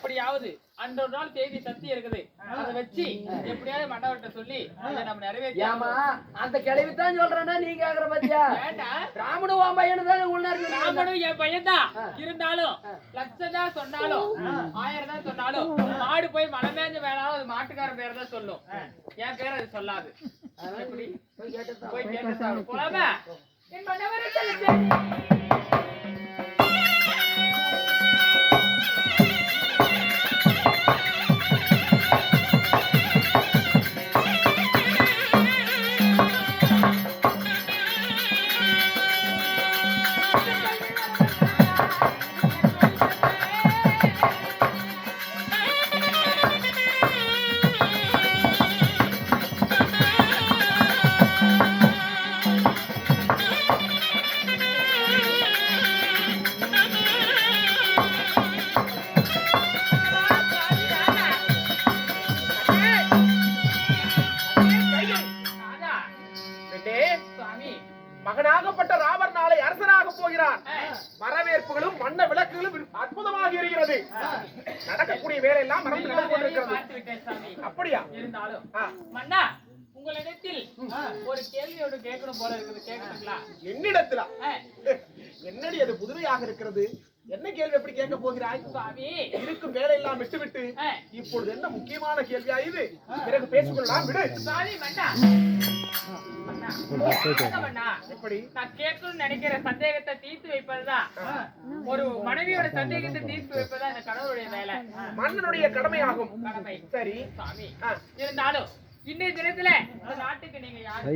எப்படியாவது அன்றொரு நாள் தேதி சத்தி இருக்குது அதை வச்சு எப்படியாவது மண்டபத்தை சொல்லி அதை நம்ம நிறைவேற்றாமா அந்த கிழவி தான் சொல்றேன்னா நீ கேக்குற பத்தியா ராமனு உன் பையனு தான் ராமனும் என் பையன் தான் இருந்தாலும் லட்சம் தான் சொன்னாலும் 1000 தான் சொன்னாலும் மாடு போய் மலை மேஞ்ச வேணாலும் அது மாட்டுக்காரன் பேர் தான் சொல்லும் என் பேர் அது சொல்லாது எப்படி போய் கேட்டு போலாமா என் மன்னவரை மகனாகப்பட்ட ராமர் நாளை அரசனாக போகிறார். வரவேற்புகளும் வண்ண விளக்குகளும் அற்புதமாக இருக்கிறது. நடக்கக்கூடிய வேலையெல்லாம் மறந்து நடந்து கொண்டிருக்கிறது. அப்படியா? இருந்தாலும் மன்னா உங்களிடத்தில் ஒரு கேள்வியோடு கேட்கணும் போல இருக்குது. கேட்கணுங்களா? என்னிடத்துல? என்னடி அது புதுமையாக இருக்கிறது. என்ன கேள்வி எப்படி கேட்க போகிறாய்? சுவாமி இருக்கும் வேலையெல்லாம் விட்டுவிட்டு இப்பொழுது என்ன முக்கியமான கேள்வியா இது? பிறகு பேசிக்கொள்ளலாம் விடு. சாரி மன்னா எப்படி நான் கேட்கணும்னு நினைக்கிற சந்தேகத்தை தீர்த்து வைப்பதுதான் ஒரு மனைவியோட சந்தேகத்தை தீர்த்து வைப்பதுதான் இந்த கணவருடைய வேலை, மன்னனுடைய கடமையாகும். கடமை. சரி சாமி இருந்தாலும் இன்றைய தினத்துல இந்த நாட்டுக்கு நீங்க யாரு?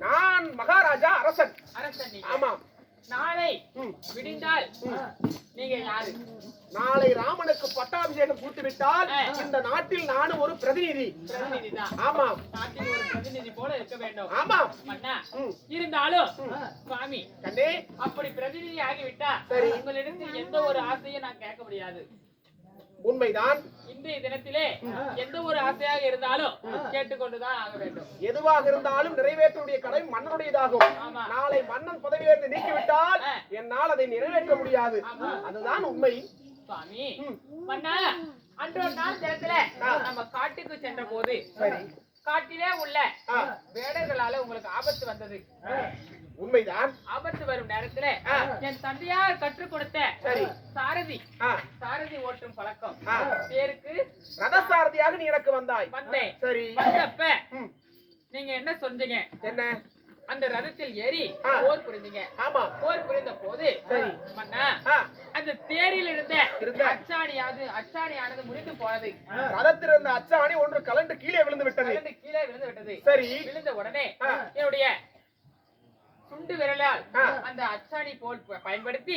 நான் மகாராஜா அரசன். அரசன். ஆமா. நாளை விடிந்தால் நீங்க யாரு? நாளை ராமனுக்கு பட்டாபிஷேகம் கூட்டுவிட்டால் இந்த நாட்டில் நானும் ஒரு பிரதிநிதி. பிரதிநிதிதான். ஆமா. நாட்டில் ஒரு பிரதிநிதி போல இருக்க வேண்டும். ஆமா. மன்னா இருந்தாலும் சுவாமி கண்ணே அப்படி பிரதிநிதி ஆகிவிட்டா உங்களிடத்தில் எந்த ஒரு ஆசையும் நான் கேட்க முடியாது. உண்மைதான். இன்றைய தினத்திலே எந்த ஒரு ஆசையாக இருந்தாலும் கேட்டுக்கொண்டுதான் ஆக வேண்டும். எதுவாக இருந்தாலும் நிறைவேற்றக்கூடிய கடமை மன்னனுடையதாகும். நாளை மன்னன் பதவியிலிருந்து நீக்கிவிட்டால் என்னால் அதை நிறைவேற்ற முடியாது. அதுதான் உண்மை. சுவாமி மன்னா அன்றொரு நாள் தினத்துல நம்ம காட்டுக்கு சென்ற போது காட்டிலே உள்ள வேடர்களால உங்களுக்கு ஆபத்து வந்தது. உண்மைதான். ஆபத்து வரும் நேரத்துல என் தந்தையார் கற்றுக் கொடுத்த சாரதி ஓட்டும் பழக்கம் பேருக்கு ரதசாரதியாக நீ எனக்கு வந்தாய். வந்தேன். சரி. வந்தப்ப நீங்க என்ன சொன்னீங்க? என்ன? அந்த ரதத்தில் ஏறி போர் புரிந்தீங்க. ஆமா. போர் புரிந்த போது மன்னா அந்த தேரில் இருந்த அச்சாணியானது முடிந்து போனது. ரதத்தில் இருந்த அச்சாணி ஒன்று கலண்டு கீழே விழுந்து விட்டது. சரி. விழுந்த உடனே என்னுடைய சுண்டு விரலால் அந்த அச்சாணி போல் பயன்படுத்தி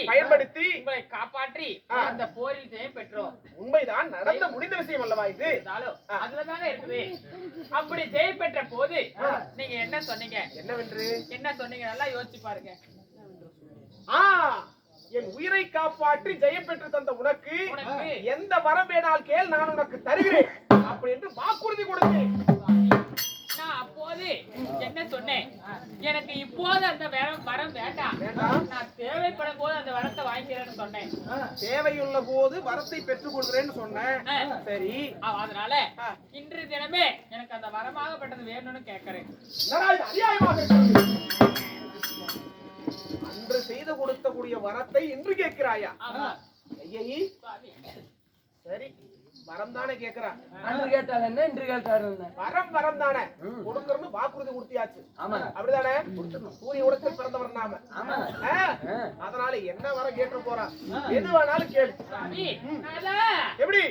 உங்களை காப்பாற்றி அந்த போரில் ஜெயம் பெற்றோம். உண்மைதான். நடந்த முடிந்த விஷயம் அல்லவா இது? அதுலதானே இருக்குது. அப்படி ஜெயம் பெற்ற போது நீங்க என்ன சொன்னீங்க? என்ன சொன்னீங்க? நல்லா யோசிச்சு பாருங்க. என் உயிரை காப்பாற்றி ஜெயம் பெற்று தந்த உனக்கு எந்த வரம் வேணால் கேள், நான் உனக்கு தருகிறேன் அப்படி என்று வாக்குறுதி கொடுத்தேன். நான் அப்போது என்ன சொன்னேன்? எனக்கு இப்போது அந்த வரம் வேண்டாம், நான் தேவைப்படும் போது அந்த வரத்தை வாங்கிக்கிறேன்னு சொன்னேன். தேவையுள்ள போது வரத்தை பெற்றுக் கொள்கிறேன்னு சொன்னேன். சரி. அதனால இன்று தினமே எனக்கு அந்த வரமாகப்பட்டது வேணும்னு கேட்கிறேன். அன்று செய்து கொடுத்தக்கூடிய வரத்தை இன்று கேட்கிறாயா? சரி, வரம் தானே கேக்குறா. அன்று கேட்டால் என்ன, இன்று கேட்டால் என்ன? வரம் தானே கொடுக்கறன்னு வாக்குறுதி கொடுத்தியாச்சு. அப்படிதானே? சூரிய உலகத்தில் பிறந்தவர் நாம. அதனால என்ன வரம் கேட்டு போறா? எது வேணாலும் கேளு. எப்படி?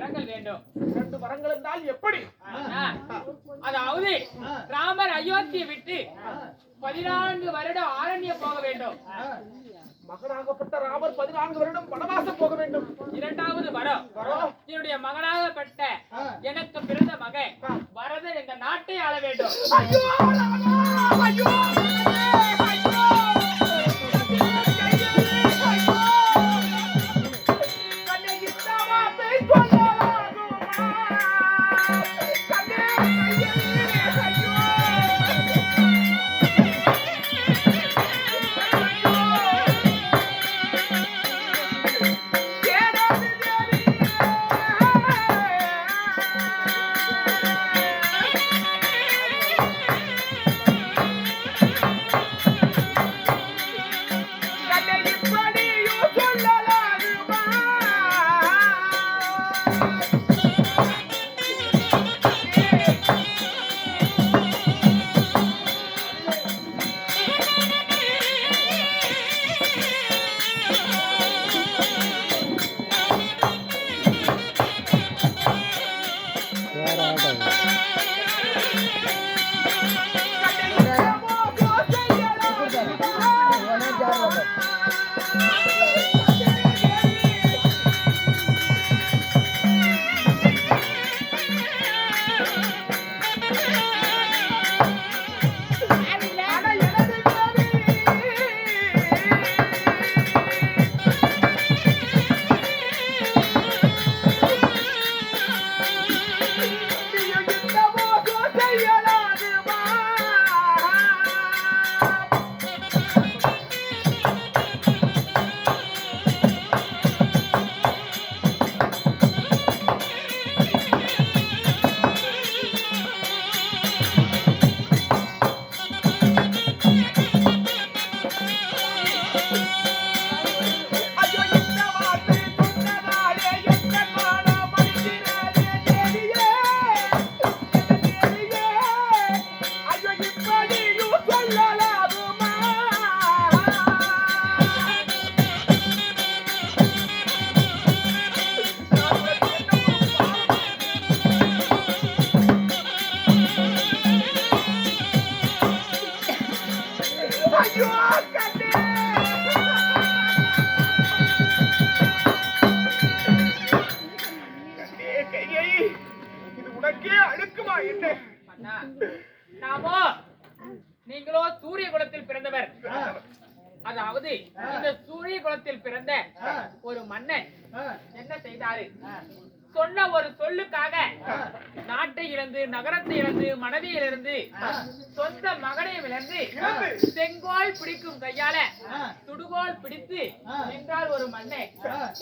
வரங்கள் வேண்டும். 2 வரங்கள் என்றால் எப்படி? அதாவது ராமர் அயோத்தியை விட்டு 14 வருடம் ஆரண்யம் போக வேண்டும். மகனாகப்பட்ட ராமர் 14 வருடம் வனவாசம் போக வேண்டும். 2வது வரம் என்னுடைய மகனாகப்பட்ட எனக்கு பிறந்த மகன் பரதன் இந்த நாட்டை ஆள வேண்டும். ஐயோ ராமா, ஐயோ நாமோ நீங்களோ சூரிய குலத்தில் பிறந்தவர். அதாவது இந்த சூரிய குலத்தில் பிறந்த ஒரு மன்னன் என்ன செய்தாரு? சொன்ன ஒரு சொல்லுக்காக நாட்டை இழந்து, நகரத்தை இழந்து, மனைவியில் இருந்து, சொந்த மகனையும் இழந்து, செங்கோல் பிடிக்கும் கையால சுடுகோல் பிடித்து நின்றால் ஒரு மன்னன்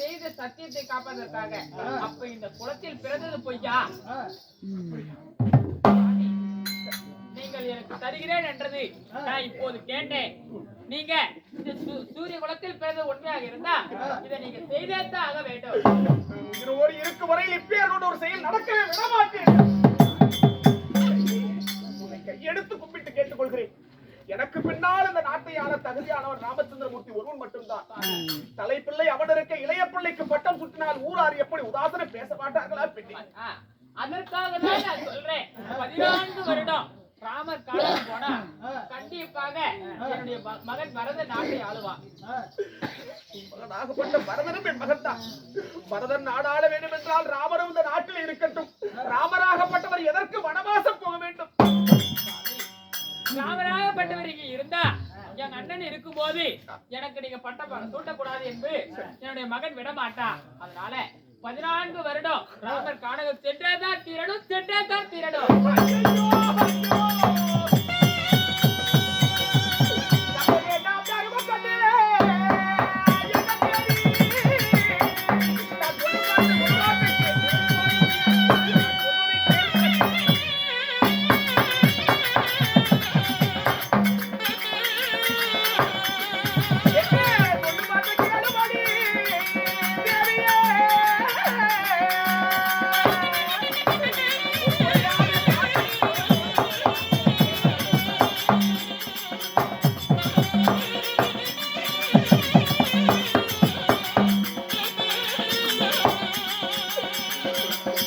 செய்த சத்தியத்தை காப்பதற்காக. அப்ப இந்த குலத்தில் பிறந்தது பொய்யா? நீங்கள் எனக்கு தருகிறேன் என்றது நான் இப்போது கேட்டேன். நீங்க இந்த சூரிய குலத்தில் பிறந்த உண்மையாக இருந்தா இதை நீங்க செய்தேத்தான் ஆக வேண்டும். இதோடு இருக்கும் வரையில் இப்பேர் கொண்ட ஒரு செயல் நடக்கவே விடமாட்டேன். கையெடுத்து கும்பிட்டு கேட்டுக்கொள்கிறேன். எனக்கு பின்னால் இந்த நாட்டை ஆள தகுதியானவர் ராமச்சந்திரமூர்த்தி ஒருவன் மட்டும்தான். தலைப்பிள்ளை அவன் இருக்க இளைய பிள்ளைக்கு பட்டம் சுட்டினால் ஊரார் எப்படி உதாசனம் பேச மாட்டார்களா? பெண்ணே, அதற்காக தான் நான் சொல்றேன். 14 வருடம் ராமர் காலம் போனா கண்டிப்பாக என்னுடைய மகன் பரதன் நாட்டை ஆளுவான். மகனாகப்பட்ட பரதனும் என் மகன் தான். பரதன் நாடாள வேண்டும் என்றால் ராமரும் இந்த நாட்டில் இருக்கட்டும். ராமராகப்பட்டவர் எதற்கு வனவாசம் போக வேண்டும்? ராமராகப்பட்டவர் இங்க இருந்தா என் அண்ணன் இருக்கும் போது எனக்கு நீங்க பட்டம் சூட்டக்கூடாது என்று என்னுடைய மகன் விட மாட்டான். அதனால 14 வருடம் ராமர் கானகம் சென்றேதான் தீரணும், சென்றேதான் தீரணும்.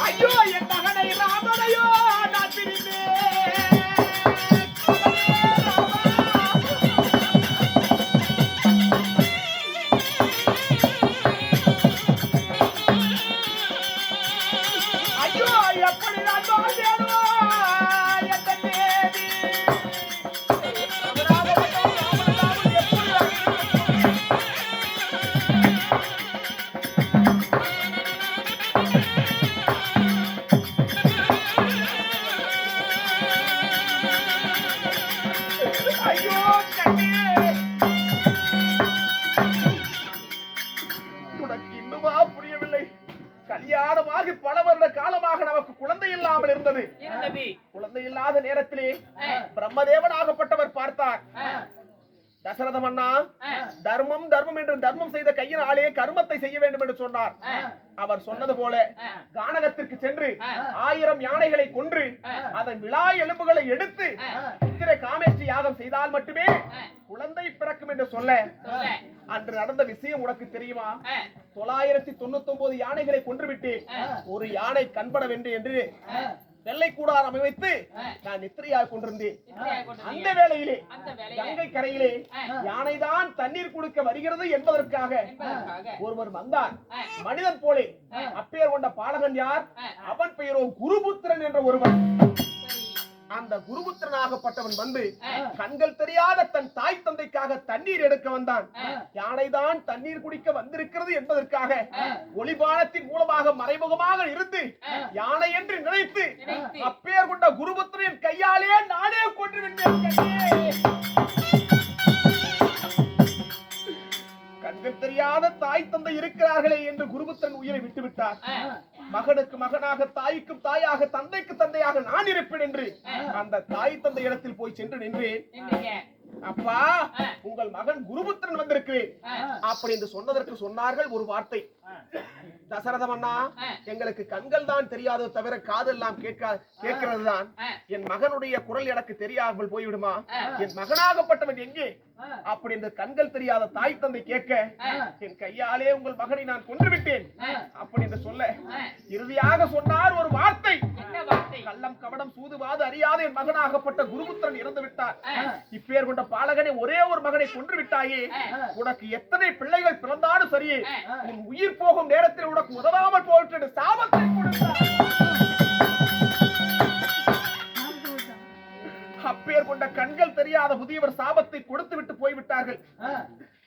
ஐயோ என் மகனை ராமனையோ நான் பிரிந்தேன். ஐயோ எப்படி நான் வாழ்ந்தேனோ என் தேவி. ஐயோ கண்ணே, உனக்கு இன்னுமா புரியவில்லை? கல்யாணமாகி பல வருட காலமாக நமக்கு குழந்தை இல்லாமல் இருந்தது. குழந்தை இல்லாத நேரத்திலே பிரம்மதேவனாகப்பட்டவர் பார்த்தார். தசரத மன்னா, தர்மம் தர்மம் என்று தர்மம் செய்த கையினாலே கர்மத்தை செய்ய வேண்டும் என்று சொன்னார். அவர் சொன்னது போல கானகத்திற்கு சென்று 1000 யானைகளை கொன்று அதன் விழா எலும்புகளை எடுத்து புத்திர காமேஷ்டி யாகம் செய்தால் மட்டுமே குழந்தை பிறக்கும் என்று சொல்ல அன்று நடந்த விஷயம் உனக்கு தெரியுமா? 999 யானைகளை கொன்றுவிட்டு ஒரு யானை கண்படவென்று என்று வெள்ளை கூடாரம் அமைத்து நான் நித்திரையாக கொண்டிருந்தேன். அந்த வேளையிலே கங்கை கரையிலே யானைதான் தண்ணீர் கொடுக்க வருகிறது என்பதற்காக ஒருவர் வந்தார். மனிதன் போலே அப்பேர் கொண்ட பாலகன் யார்? அவன் பெயரோ குருபுத்திரன் என்ற ஒருவன். அந்த குருபுத்திரனாகப்பட்டவன் வந்து கண்கள் தெரியாத தன் தாய் தந்தைக்காக தண்ணீர் எடுக்க வந்தான். யானைதான் தண்ணீர் குடிக்க வந்திருக்கிறது என்பதற்காக ஒளிபானத்தின் மூலமாக மறைமுகமாக இருந்து யானை என்று நினைத்து அப்பேர் கொண்ட குருபுத்திரன் கையாலே நானே கொன்றுவிட்டேன். கண்கள் தெரியாத தாய் தந்தை இருக்கிறார்களே என்று குருபுத்திரன் உயிரை விட்டுவிட்டார். மகனுக்கு மகனாக, தாய்க்கும் தாயாக, தந்தைக்கு தந்தையாக நான் இருப்பேன் என்று அந்த தாய் தந்தை இடத்தில் போய் சென்று நின்றேன். அப்பா, உங்கள் மகன் குருபுத்திரன் வந்திருக்கிறேன் அப்படி என்று சொன்னதற்கு சொன்னார்கள் ஒரு வார்த்தை. தசரத மன்னா, எங்களுக்கு கண்கள் தான் தெரியாதோ தவிர காதெல்லாம் கேட்கிறது தான். என் மகனுடைய குரல் எனக்கு தெரியாமல் போய்விடுமா? என் மகனாகப்பட்டவன் எங்கே? அப்படி இந்த கண்கள் தெரியாத தாய் தந்தை கேட்க என் கையாலே உங்கள் மகனை நான் கொன்றுவிட்டேன் அப்படி என்று சொல்ல இறுதியாக சொன்னார் ஒரு வார்த்தை. கள்ளம் கபடம் சூதுவாது அறியாத என் மகனாகப்பட்ட குருபுத்திரன் இறந்து விட்டார். இப்பேர் கொண்ட பாலகனை ஒரே ஒரு மகனை கொன்று விட்டாயே, உனக்கு எத்தனை பிள்ளைகள் பிறந்தாலும் சரியே, உன் உயிர் போகும் நேரத்தில் உனக்கு உதவாமல் போயிட்டு சாபத்தை கொடுத்தார். அப்பேர் கொண்ட கண்கள் தெரியாத புதியவர் சாபத்தை கொடுத்து விட்டு போய்விட்டார்கள்.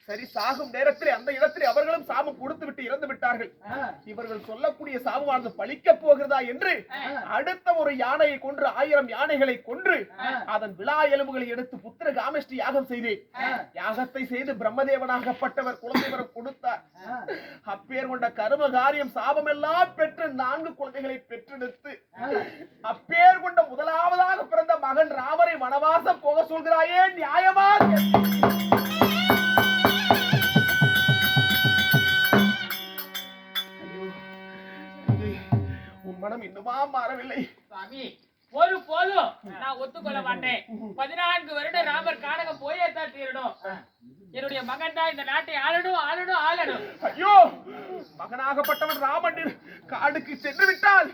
சரி, சாகும் நேரத்தில் அந்த இடத்தில் அவர்களும் சாபம் கொடுத்து விட்டு இறந்து விட்டார்கள். இவர்கள் சொல்லக்கூடிய சாபமானது பழிக்க போகிறதா என்று அடுத்த ஒரு யானையை கொன்று 1000 யானைகளை கொன்று அதன் விழா எலும்புகளை எடுத்து புத்திர காமேஷ்டி யாகம் செய்தேன். யாகத்தை செய்து பிரம்மதேவனாகப்பட்டவர் குழந்தை வரம் கொடுத்தார். அப்பேர் கொண்ட கர்ம காரியம் சாபம் எல்லாம் பெற்று 4 குழந்தைகளை பெற்றெடுத்து அப்பேர் கொண்ட முதலாவதாக பிறந்த மகன் ராமரை வனவாசம் போக சொல்கிறாயே, நியாயமா? மனம் இன்னுமா மாறவில்லை சாமி. ஒரு போதும் நான் ஒத்துக்கொள்ள மாட்டேன். 14 வருடம் ராமர் கானகம் போயே தான் தீரணும். என்னுடைய மகன் தான் இந்த நாட்டை ஆளணும். ஐயோ, மகனாகப்பட்டவன் ராமன் காடுக்கு சென்று விட்டால்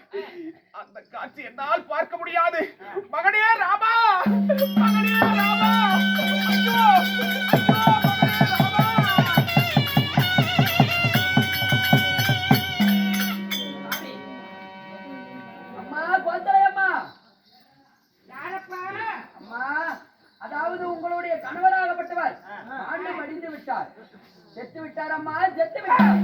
அந்த காட்சி என்னால் பார்க்க முடியாது. மகனே ராமா, மகனே ராமா, ஐயோ, ஐயோ, மகனே ராமா. அம்மா கோத்தலையம்மா, அம்மா, அதாவது உங்களுடைய கணவராகப்பட்டவர் ஆண்டு மடிந்து விட்டார். செத்து விட்டார் அம்மா, செத்து விட்டார்.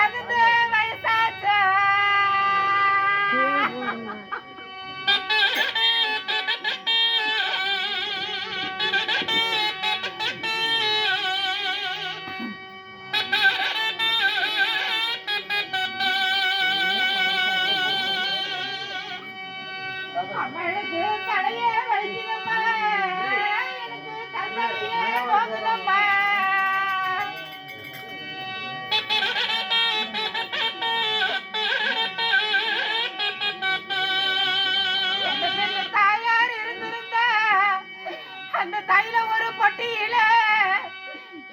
தகுந்த வயசாச்சா அவளுக்கு தலையே வலிக்குதம்மா எனக்கு தலையே போகுதம்மா எந்த பெரிய தாயார் இருந்திருந்தா அந்த தைல ஒரு பொட்டியில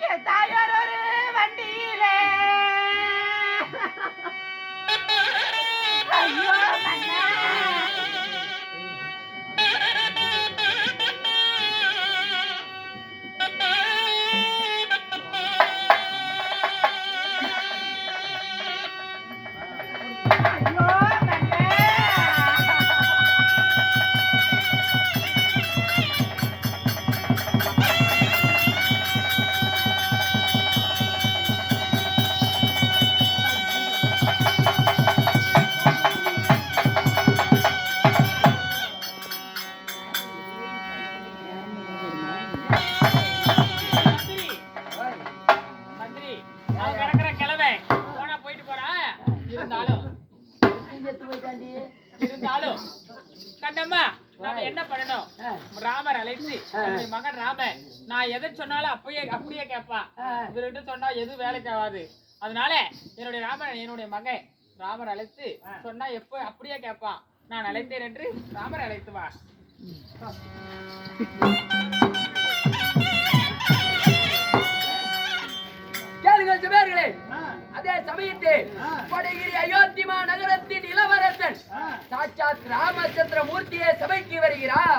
என் தாயார் ஒரு வண்டியில ஐயோ மன்னா ஐயோ மன்னா மந்திரி மந்திரி அவன் கிடக்குற கிழமை போனா போயிட்டு போறா இருந்தாலும் இருந்தாலும் கண்டம்மா நாம என்ன பண்ணணும் ராமர் அழைத்து என்னுடைய மகன் ராமன் நான் எதை சொன்னாலும் அப்படியே கேட்பான் இவர்கிட்ட சொன்னா எதுவும் வேலைக்கு ஆகாது அதனால என்னுடைய மகன் ராமர் அழைத்து சொன்னா எப்ப அப்படியே கேட்பான் நான் அழைத்தேன் என்று ராமர் அழைத்து வா கேளுங்கள் சிவர்களே, அதே சமயத்தில் கொடைகிரி அயோத்திமா நகரத்தின் இளவரசன் சாட்சாத் ராமச்சந்திர மூர்த்தியை சபைக்கு வருகிறார்.